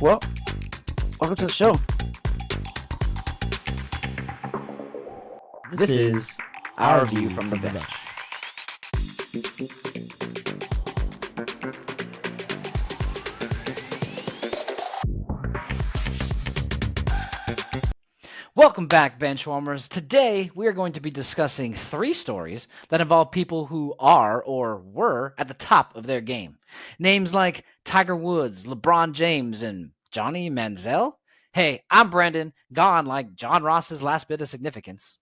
Well, welcome to the show. This is our view from the bench. Welcome back, Benchwarmers. Today, we are going to be discussing 3 stories that involve people who are or were at the top of their game. Names like Tiger Woods, LeBron James, and Johnny Manziel. Hey, I'm Brendan, gone like John Ross's last bit of significance.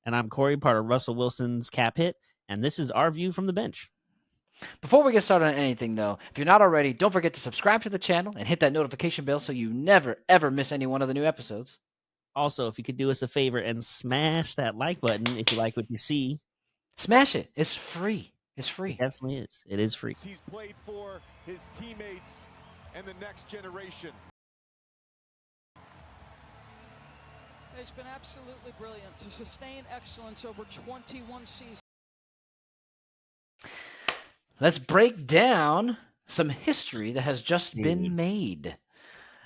And I'm Corey, part of Russell Wilson's cap hit, and this is our view from the bench. Before we get started on anything, though, if you're not already, don't forget to subscribe to the channel and hit that notification bell so you never, ever miss any one of the new episodes. Also, if you could do us a favor and smash that like button if you like what you see. Smash it. It's free. It's free. It definitely is. It is free. He's played for his teammates and the next generation. It's been absolutely brilliant to sustain excellence over 21 seasons. Let's break down some history that has just been made.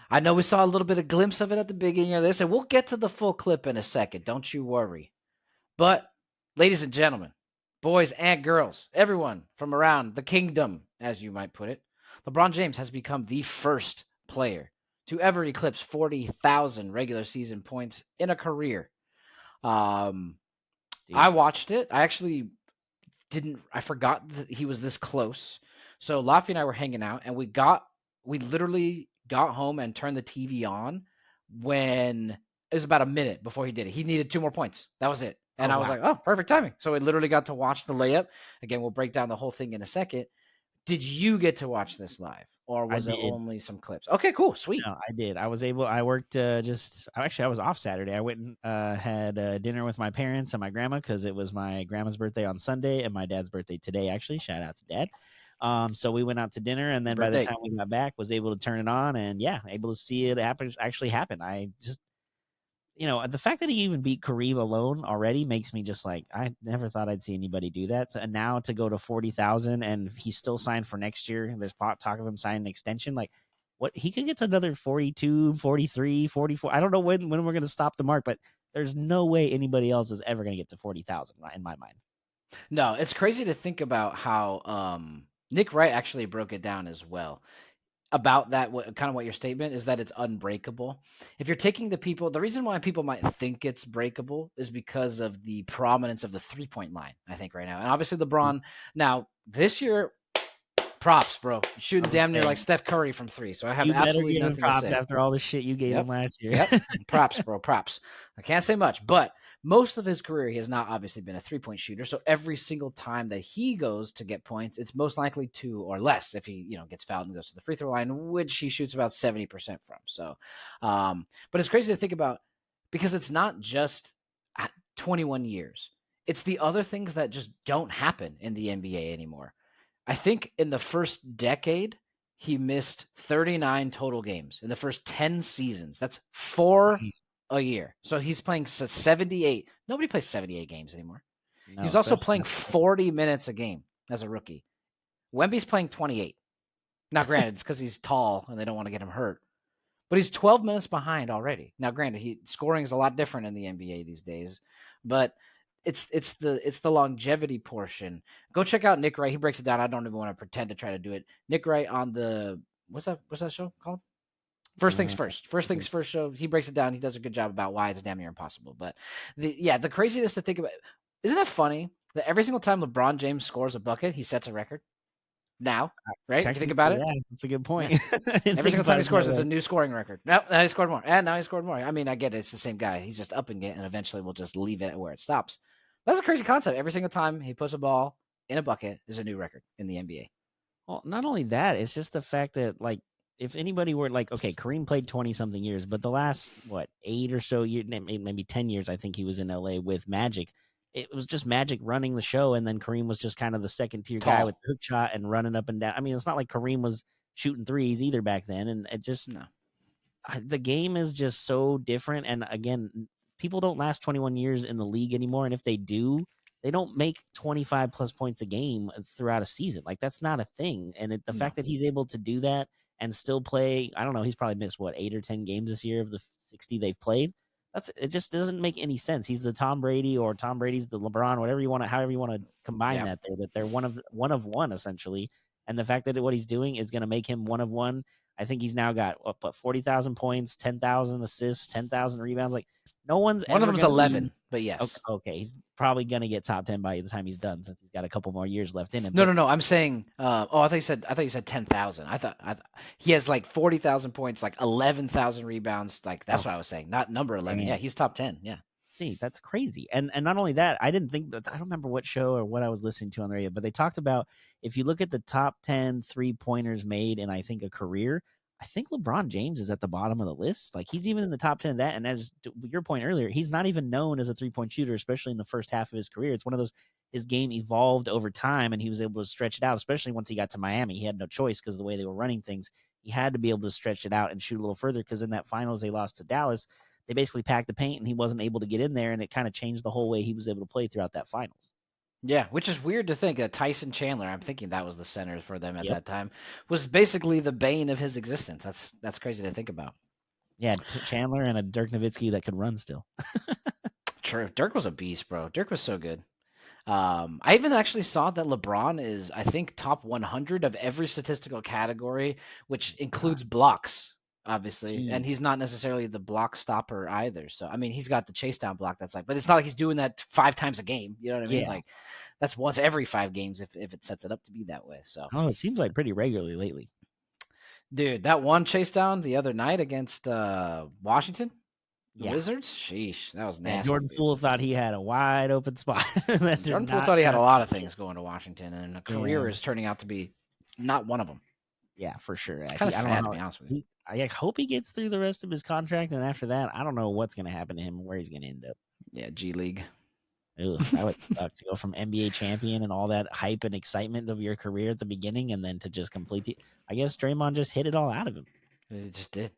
I know we saw a little bit of glimpse of it at the beginning of this, and we'll get to the full clip in a second. Don't you worry. But, ladies and gentlemen, boys and girls, everyone from around the kingdom, as you might put it, LeBron James has become the first player to ever eclipse 40,000 regular season points in a career. I watched it. I actually I forgot that he was this close. So Laffy and I were hanging out, and we literally got home and turned the TV on when it was about a minute before he did it. He needed 2 more points. That was it. And I was like, oh, perfect timing. So we literally got to watch the layup. Again, we'll break down the whole thing in a second. Did you get to watch this live, or was it only some clips? Okay, cool. Sweet. No, I did. I worked I was off Saturday. I went and had dinner with my parents and my grandma because it was my grandma's birthday on Sunday and my dad's birthday today, actually. Shout out to Dad. So we went out to dinner, and then by the time we got back, was able to turn it on and able to see it actually happen. I just, the fact that he even beat Kareem alone already makes me just like, I never thought I'd see anybody do that. So, and now to go to 40,000 and he's still signed for next year. There's talk of him signing an extension. Like, what, he could get to another 42, 43, 44. I don't know when we're going to stop the mark, but there's no way anybody else is ever going to get to 40,000 in my mind. No, it's crazy to think about how Nick Wright actually broke it down as well about that. Kind of what your statement is, that it's unbreakable. If you're taking the reason why people might think it's breakable is because of the prominence of the 3-point line, I think, right now. And obviously LeBron now this year, props, bro, shooting damn near like Steph Curry from 3. So I have absolutely nothing props to say. After all the shit you gave him last year. Yep. Props, bro. Props. I can't say much, but most of his career, he has not obviously been a 3-point shooter. So every single time that he goes to get points, it's most likely 2 or less if he, gets fouled and goes to the free throw line, which he shoots about 70% from. So, but it's crazy to think about because it's not just at 21 years. It's the other things that just don't happen in the NBA anymore. I think in the first decade, he missed 39 total games in the first 10 seasons. That's 4 a year. So he's playing 78. Nobody plays 78 games anymore. No, he's also playing 40 minutes a game as a rookie. Wemby's playing 28. Now, granted, it's because he's tall and they don't want to get him hurt. But he's 12 minutes behind already. Now, granted, scoring is a lot different in the NBA these days. But it's the longevity portion. Go check out Nick Wright. He breaks it down. I don't even want to pretend to try to do it. Nick Wright on the what's that show called? First Things First. First Things First show. He breaks it down. He does a good job about why it's damn near impossible. But the craziness to think about. Isn't it funny that every single time LeBron James scores a bucket, he sets a record? Now, right? If you think about it, yeah, that's a good point. Yeah. Every single time he scores, it's a new scoring record. Now he scored more, and now he scored more. I mean, I get it; it's the same guy. He's just upping it, and eventually we'll just leave it where it stops. That's a crazy concept. Every single time he puts a ball in a bucket is a new record in the NBA. Well, not only that, it's just the fact that, like, if anybody were like, okay, Kareem played 20-something years, but the last, 8 or so years, maybe 10 years, I think he was in LA with Magic. It was just Magic running the show, and then Kareem was just kind of the second-tier guy with the hook shot and running up and down. I mean, it's not like Kareem was shooting threes either back then, and it just the game is just so different. And again, people don't last 21 years in the league anymore, and if they do, they don't make 25 plus points a game throughout a season. Like, that's not a thing. And the fact that he's able to do that and still play. I don't know. He's probably missed 8 or 10 games this year of the 60 they've played. It just doesn't make any sense. He's the Tom Brady, or Tom Brady's the LeBron, however you want to combine that there, that they're one of one essentially. And the fact that what he's doing is going to make him one of one. I think he's now got 40,000 points, 10,000 assists, 10,000 rebounds. Like, no one's One of ever them is gonna 11, but be, yes. okay, he's probably gonna get top 10 by the time he's done, since he's got a couple more years left in him. No. I'm saying. I thought you said 10,000. I thought he has like 40,000 points, like 11,000 rebounds. Like that's what I was saying. Not number 11. Damn. Yeah, he's top 10. Yeah. See, that's crazy. And not only that, I don't remember what show or what I was listening to on the radio, but they talked about, if you look at the top 10 3-pointers made in, I think, a career, I think LeBron James is at the bottom of the list. Like, he's even in the top 10 of that. And as your point earlier, he's not even known as a 3-point shooter, especially in the first half of his career. It's one of those, his game evolved over time and he was able to stretch it out, especially once he got to Miami. He had no choice because of the way they were running things. He had to be able to stretch it out and shoot a little further, because in that finals they lost to Dallas, they basically packed the paint and he wasn't able to get in there, and it kind of changed the whole way he was able to play throughout that finals. Yeah, which is weird to think that Tyson Chandler, I'm thinking that was the center for them at that time, was basically the bane of his existence. That's crazy to think about. Yeah, Chandler and a Dirk Nowitzki that could run still. True. Dirk was a beast, bro. Dirk was so good. I even actually saw that LeBron is, I think, top 100 of every statistical category, which includes blocks, obviously. Jeez. And he's not necessarily the block stopper either. So, I mean, he's got the chase down block. That's like, but it's not like he's doing that 5 times a game. You know what I mean? Yeah. Like, that's once every 5 games if it sets it up to be that way. So, Oh, it seems like pretty regularly lately. dude, that one chase down the other night against Washington. The Wizards? Sheesh, that was nasty. Jordan Poole thought he had a wide open spot. Jordan Poole thought he had a lot of things going to Washington, and a career is turning out to be not one of them. Yeah, for sure. It's kind of sad, to be honest with you. I hope he gets through the rest of his contract, and after that, I don't know what's going to happen to him and where he's going to end up. Yeah, G League. Ugh, that would suck, to go from NBA champion and all that hype and excitement of your career at the beginning, and then to just complete I guess Draymond just hit it all out of him. It just did.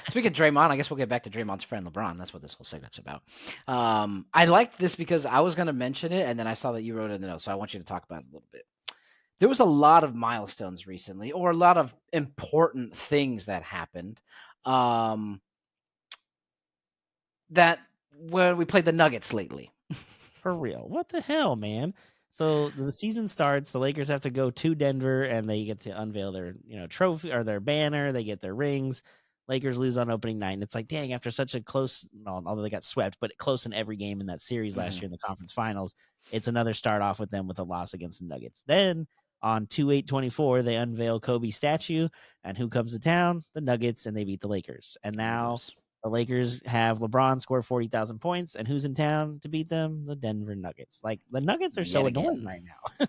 Speaking of Draymond, I guess we'll get back to Draymond's friend LeBron. That's what this whole segment's about. I liked this because I was going to mention it, and then I saw that you wrote it in the notes, so I want you to talk about it a little bit. There was a lot of milestones recently, or a lot of important things that happened. That when we played the Nuggets lately. For real. What the hell, man? So the season starts, the Lakers have to go to Denver, and they get to unveil their, trophy or their banner. They get their rings. Lakers lose on opening night. And it's like, dang, after such a close, although they got swept, but close in every game in that series last year in the conference finals, it's another start off with them with a loss against the Nuggets. Then on 2/8/24, they unveil Kobe's statue, and who comes to town? The Nuggets, and they beat the Lakers. And now the Lakers have LeBron score 40,000 points, and who's in town to beat them? The Denver Nuggets. Like, the Nuggets are so annoying right now.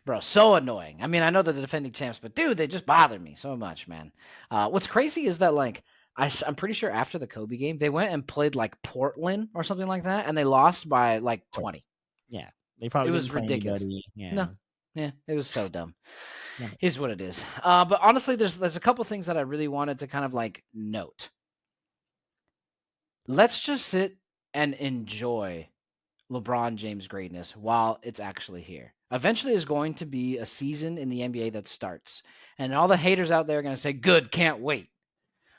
Bro, so annoying. I mean, I know they're the defending champs, but dude, they just bother me so much, man. What's crazy is that, like, I'm pretty sure after the Kobe game, they went and played, like, Portland or something like that, and they lost by, like, 20. Yeah, they probably it was ridiculous. Yeah. No. Yeah, it was so dumb. Here's what it is. But honestly, there's a couple things that I really wanted to kind of, like, note. Let's just sit and enjoy LeBron James' greatness while it's actually here. Eventually, there's going to be a season in the NBA that starts, and all the haters out there are going to say, good, can't wait,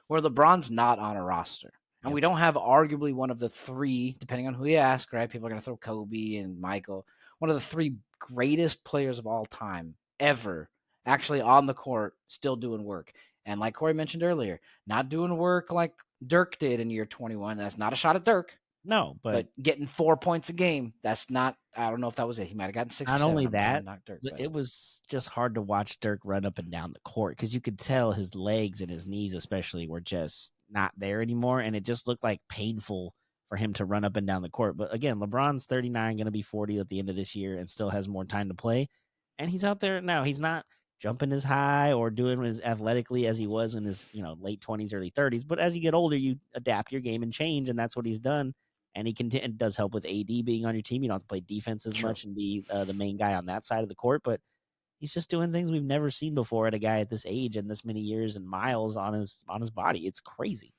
where LeBron's not on a roster. And we don't have arguably one of the 3, depending on who you ask, right? People are going to throw Kobe and Michael, one of the 3 greatest players of all time ever, actually on the court, still doing work. And like Corey mentioned earlier, not doing work like Dirk did in year 21. That's not a shot at Dirk. No, but getting 4 points a game, that's not, I don't know if that was it. He might have gotten 6 not or 7. only that, not Dirk, it was just hard to watch Dirk run up and down the court, because you could tell his legs and his knees especially were just not there anymore, and it just looked like painful for him to run up and down the court. But again, LeBron's 39, going to be 40 at the end of this year, and still has more time to play. And he's out there now. He's not jumping as high or doing as athletically as he was in his late 20s, early 30s. But as you get older, you adapt your game and change, and that's what he's done. And he does help with AD being on your team. You don't have to play defense as much and be the main guy on that side of the court. But he's just doing things we've never seen before at a guy at this age and this many years and miles on his body. It's crazy.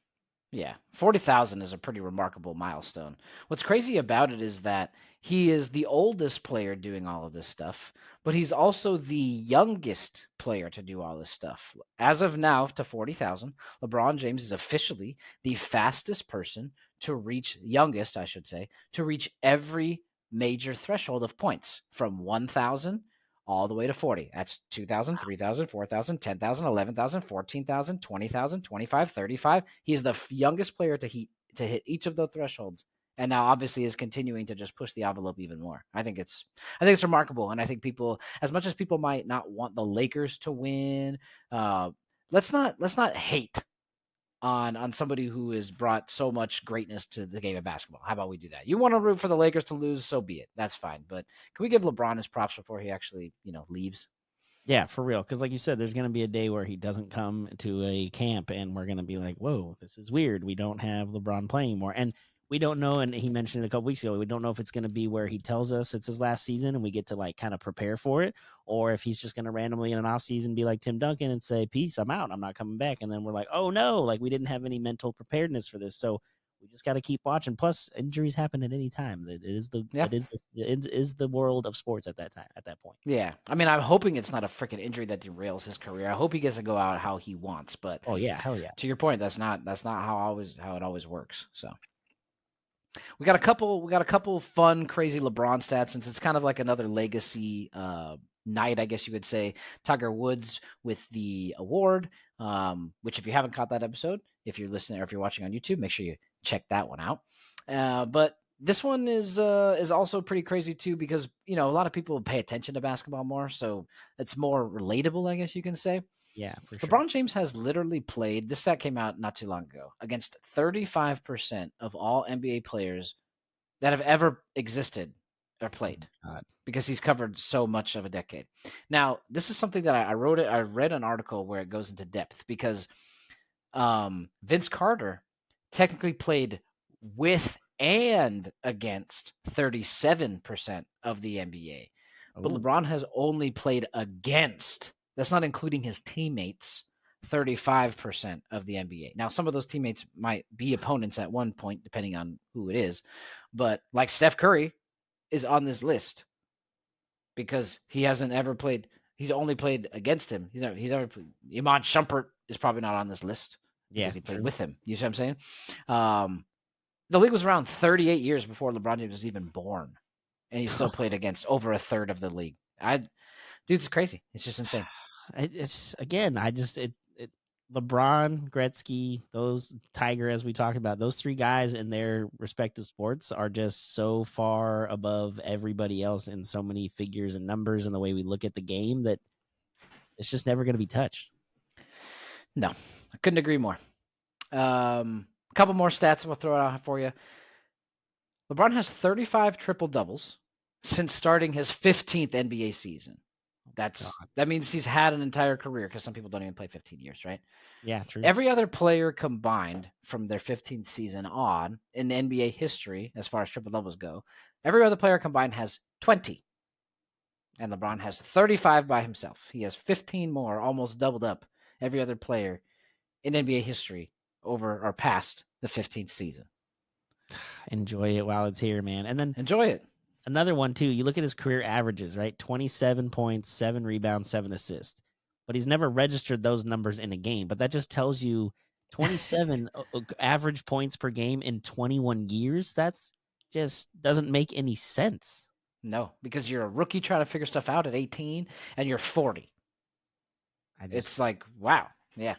Yeah, 40,000 is a pretty remarkable milestone. What's crazy about it is that he is the oldest player doing all of this stuff, but he's also the youngest player to do all this stuff. As of now, to 40,000, LeBron James is officially the fastest person to reach, youngest, I should say, to reach every major threshold of points from 1,000 all the way to 40. That's 2,000, 3,000, 4,000, 10,000, 11,000, 14,000, 20,000, 25, 35. He's the youngest player to hit each of those thresholds, and now obviously is continuing to just push the envelope even more. I think it's remarkable, and I think people, as much as people might not want the Lakers to win, let's not hate on somebody who has brought so much greatness to the game of basketball. How about we do that? You want to root for the Lakers to lose, so be it. That's fine. But can we give LeBron his props before he actually, leaves? Yeah, for real. Because like you said, there's going to be a day where he doesn't come to a camp, and we're going to be like, "Whoa, this is weird. We don't have LeBron playing more." And we don't know. And he mentioned it a couple weeks ago. We don't know if it's going to be where he tells us it's his last season, and we get to like kind of prepare for it, or if he's just going to randomly in an off season be like Tim Duncan and say, "Peace, I'm out. I'm not coming back." And then we're like, "Oh no!" Like we didn't have any mental preparedness for this, so we just got to keep watching. Plus, injuries happen at any time. It is Yeah. it is the world of sports at that time. At that point. Yeah. I mean, I'm hoping it's not a freaking injury that derails his career. I hope he gets to go out how he wants. But Oh yeah, hell yeah. to your point, that's not how it always works. So we got a couple fun, crazy LeBron stats, since it's kind of like another legacy night, I guess you could say. Tiger Woods with the award, which if you haven't caught that episode, if you're listening or if you're watching on YouTube, make sure you check that one out. But this one is also pretty crazy too, because a lot of people pay attention to basketball more, so it's more relatable, I guess you can say. Yeah, for sure. LeBron James has literally played, this stat came out not too long ago, against 35% of all NBA players that have ever existed or played, God. because he's covered so much of a decade. Now, this is something that I read an article where it goes into depth, because Vince Carter technically played with and against 37% of the NBA. But Ooh. LeBron has only played against, that's not including his teammates, 35% of the NBA. Now, some of those teammates might be opponents at one point, depending on who it is. But like Steph Curry is on this list because he hasn't ever played. He's only played against him. He's never played. Iman Shumpert is probably not on this list Yeah, because he played true. with him. You see what I'm saying? The league was around 38 years before LeBron James was even born, and he still played against over a third of the league. Dude, it's crazy. It's just insane. It's again, LeBron, Gretzky, those Tiger, as we talked about, those three guys in their respective sports are just so far above everybody else in so many figures and numbers and the way we look at the game that it's just never going to be touched. No, I couldn't agree more. A couple more stats we'll throw out for you. LeBron has 35 triple doubles since starting his 15th NBA season. That means he's had an entire career, because some people don't even play 15 years, right? Yeah, true. Every other player combined from their 15th season on in the NBA history, as far as triple doubles go, every other player combined has 20. And LeBron has 35 by himself. He has 15 more, almost doubled up every other player in NBA history over or past the 15th season. Enjoy it while it's here, man. And then enjoy it. Another one too. You look at his career averages, right? 27 points, 7 rebounds, 7 assists. But he's never registered those numbers in a game. But that just tells you 27 average points per game in 21 years. That's just doesn't make any sense. No, because you're a rookie trying to figure stuff out at 18 and you're 40. It's like, wow. Yeah.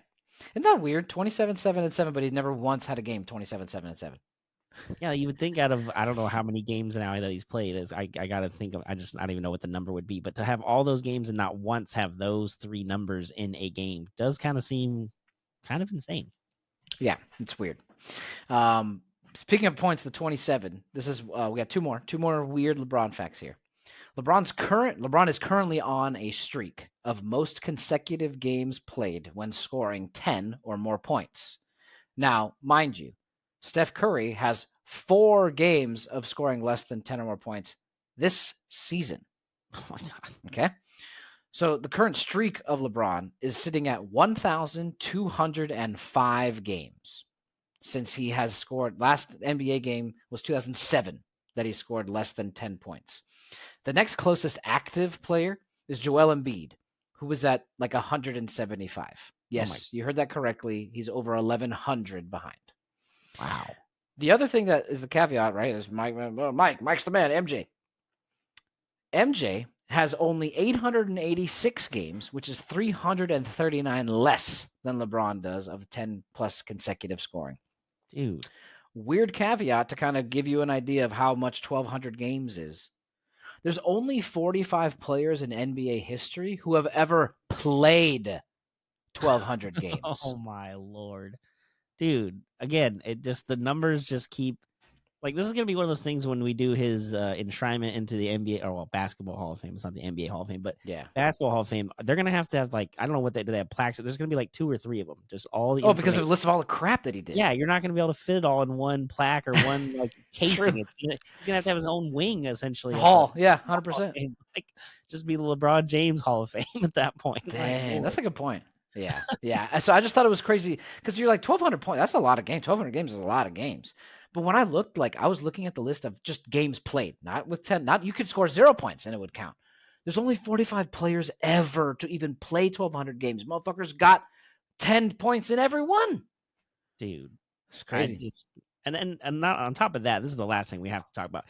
Isn't that weird? 27, 7, and 7, but he never once had a game 27, 7, and 7. Yeah, you would think out of, I don't know how many games now that he's played, is I got to think of, I don't even know what the number would be, but to have all those games and not once have those three numbers in a game does kind of seem kind of insane. Yeah, it's weird. Speaking of points, the 27, this is, we got two more weird LeBron facts here. LeBron is currently on a streak of most consecutive games played when scoring 10 or more points. Now, mind you, Steph Curry has 4 games of scoring less than 10 or more points this season. Oh my God. Okay. So the current streak of LeBron is sitting at 1,205 games. since he has scored. Last NBA game was 2007 that he scored less than 10 points. The next closest active player is Joel Embiid, who was at like 175. Yes, you heard that correctly. He's over 1,100 behind. Wow. The other thing that is the caveat, right, is Mike's the man, MJ. MJ has only 886 games, which is 339 less than LeBron does of 10 plus consecutive scoring. Dude. Weird caveat to kind of give you an idea of how much 1,200 games is. There's only 45 players in NBA history who have ever played 1,200 games. Oh my Lord. Dude, again, the numbers just keep like this is gonna be one of those things when we do his enshrinement into the NBA or Basketball Hall of Fame. It's not the NBA Hall of Fame, but yeah, Basketball Hall of Fame. They're gonna have to have like I don't know what they have plaques. There's gonna be like 2 or 3 of them. Just all the because of the list of all the crap that he did. Yeah, you're not gonna be able to fit it all in one plaque or one like casing. He's gonna have to have his own wing essentially. Hall, yeah, 100%. Like just be the LeBron James Hall of Fame at that point. Dang, that's a good point. Yeah, yeah. So I just thought it was crazy because you're like 1,200 points. That's a lot of games. 1,200 games is a lot of games. But when I looked, like I was looking at the list of just games played, not with 10. Not you could score 0 points and it would count. There's only 45 players ever to even play 1,200 games. Motherfuckers got 10 points in every one. Dude, it's crazy. And not on top of that, this is the last thing we have to talk about.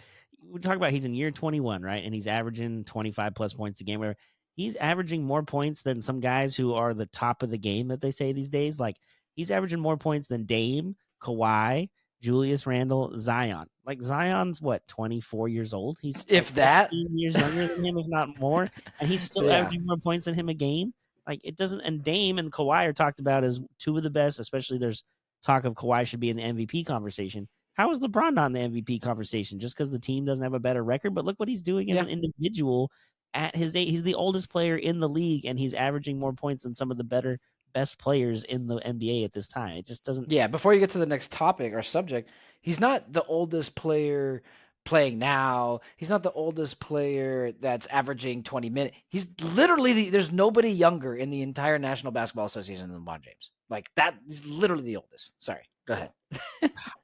We talk about he's in year 21, right? And he's averaging 25 plus points a game. Where he's averaging more points than some guys who are the top of the game that they say these days. Like he's averaging more points than Dame, Kawhi, Julius Randle, Zion. Like Zion's what, 24 years old? He's if like that 15 years younger than him, if not more, and he's still averaging more points than him a game. Like it doesn't. And Dame and Kawhi are talked about as 2 of the best. Especially there's talk of Kawhi should be in the MVP conversation. How is LeBron not in the MVP conversation? Just because the team doesn't have a better record? But look what he's doing as an individual at his age. He's the oldest player in the league, and he's averaging more points than some of the best players in the NBA at this time. It just doesn't. Yeah, before you get to the next topic or subject, he's not the oldest player playing now. He's not the oldest player that's averaging 20 minutes. He's literally there's nobody younger in the entire National Basketball Association than LeBron James. Like that is literally the oldest. Sorry. Go ahead.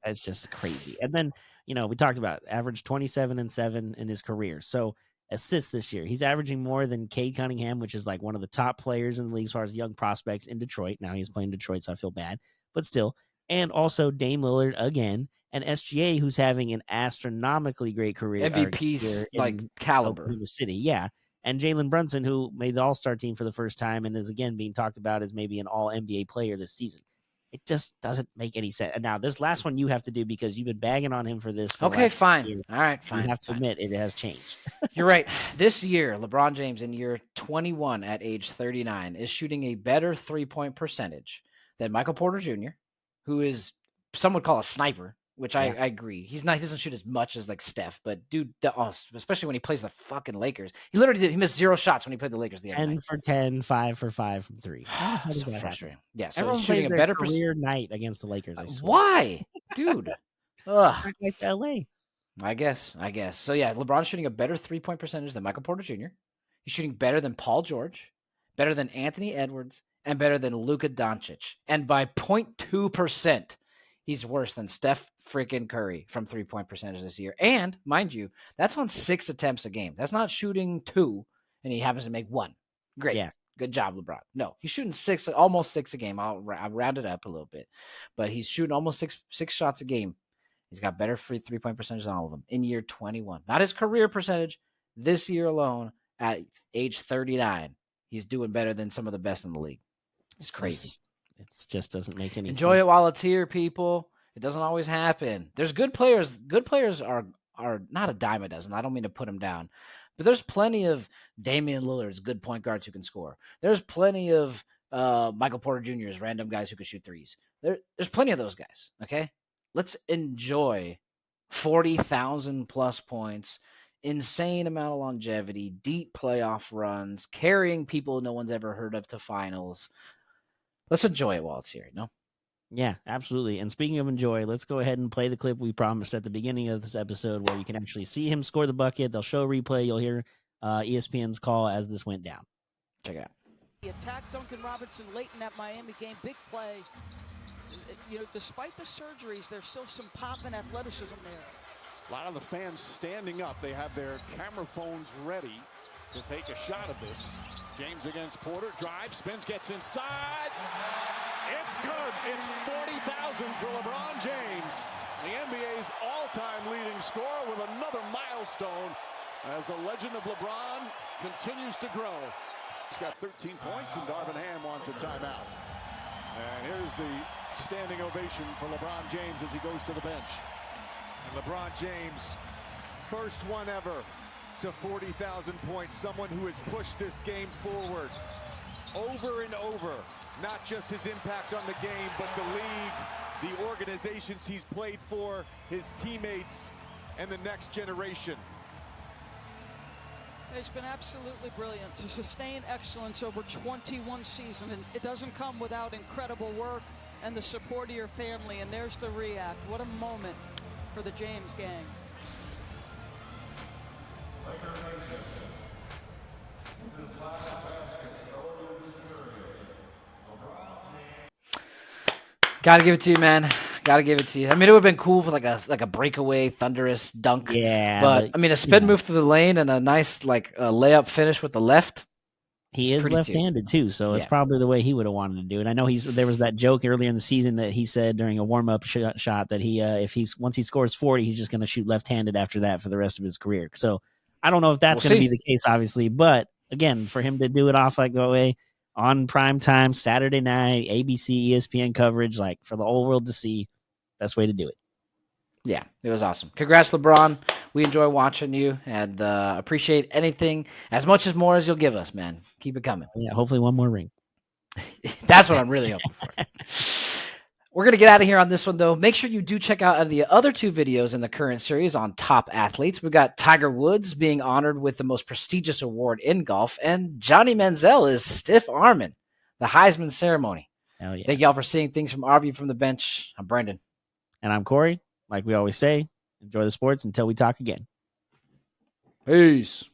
It's just crazy. And then, we talked about average 27 and 7 in his career. So assists this year. He's averaging more than Cade Cunningham, which is like one of the top players in the league as far as young prospects in Detroit. Now he's playing Detroit, so I feel bad. But still. And also Dame Lillard again. And SGA, who's having an astronomically great career. MVP like caliber. Oklahoma City, yeah. And Jalen Brunson, who made the All-Star team for the first time and is again being talked about as maybe an All-NBA player this season. It just doesn't make any sense. And now this last one you have to do because you've been bagging on him for this. Okay, fine. Years. All right, fine. You have to admit it has changed. You're right. This year, LeBron James in year 21 at age 39 is shooting a better 3-point percentage than Michael Porter Jr., who is some would call a sniper, which I agree. He doesn't shoot as much as like Steph, but dude, especially when he plays the fucking Lakers, he missed 0 shots when he played the Lakers the other 10 night. for 10, 5 for 5 from 3. So frustrating. Yeah, so everyone he's shooting plays a better career night against the Lakers. I swear. Why, dude? Like LA. I guess. So yeah, LeBron's shooting a better 3-point percentage than Michael Porter Jr. He's shooting better than Paul George, better than Anthony Edwards, and better than Luka Doncic. And by 0.2%, he's worse than Steph freaking Curry from 3-point percentage this year. And mind you, that's on 6 attempts a game. That's not shooting 2 and he happens to make 1. Great. Yeah. Good job, LeBron. No, he's shooting almost 6 a game. I'll round it up a little bit, but he's shooting almost six shots a game. He's got better 3-point percentage than all of them in year 21. Not his career percentage. This year alone, at age 39, he's doing better than some of the best in the league. It's crazy. It just doesn't make any sense. Enjoy it while it's here, people. It doesn't always happen. There's good players. Good players are not a dime a dozen. I don't mean to put them down. But there's plenty of Damian Lillard's good point guards who can score. There's plenty of Michael Porter Jr.'s random guys who can shoot threes. There's plenty of those guys, okay? Let's enjoy 40,000 plus points, insane amount of longevity, deep playoff runs, carrying people no one's ever heard of to finals. Let's enjoy it while it's here, no? Yeah, absolutely. And speaking of enjoy, let's go ahead and play the clip we promised at the beginning of this episode where you can actually see him score the bucket. They'll show a replay. You'll hear ESPN's call as this went down. Check it out. He attacked Duncan Robinson late in that Miami game. Big play. despite the surgeries, there's still some pop and athleticism there. A lot of the fans standing up. They have their camera phones ready to take a shot of this. James against Porter. Drives, spins, gets inside. It's good. It's 40,000 for LeBron James, the NBA's all-time leading scorer, with another milestone as the legend of LeBron continues to grow. He's got 13 points, and Darvin Ham wants a timeout. And here's the standing ovation for LeBron James as he goes to the bench. And LeBron James, first one ever to 40,000 points. Someone who has pushed this game forward over and over. Not just his impact on the game, but the league, the organizations he's played for, his teammates, and the next generation. It's been absolutely brilliant to sustain excellence over 21 seasons, and it doesn't come without incredible work and the support of your family. And there's the react. What a moment for the James gang. Gotta give it to you, man. Gotta give it to you. I mean, it would have been cool for like a breakaway, thunderous dunk. Yeah, but I mean, a spin move through the lane and a nice layup finish with the left. He is left-handed too, so it's probably the way he would have wanted to do it. I know there was that joke earlier in the season that he said during a warm-up shot that once he scores 40, he's just going to shoot left-handed after that for the rest of his career. So I don't know if that's going to be the case, obviously, but again, for him to do it off like that way on prime time Saturday night, ABC, ESPN coverage, like for the whole world to see, best way to do it. Yeah, it was awesome. Congrats, LeBron. We enjoy watching you and appreciate anything as much as more as you'll give us, man. Keep it coming. Yeah, hopefully one more ring. That's what I'm really hoping for. We're going to get out of here on this one, though. Make sure you do check out the other two videos in the current series on top athletes. We've got Tiger Woods being honored with the most prestigious award in golf, and Johnny Manziel is stiff-arming the Heisman ceremony. Hell yeah. Thank y'all for seeing things from our view from the bench. I'm Brendan. And I'm Corey. Like we always say, enjoy the sports until we talk again. Peace.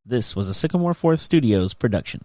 This was a Sycamore 4th Studios production.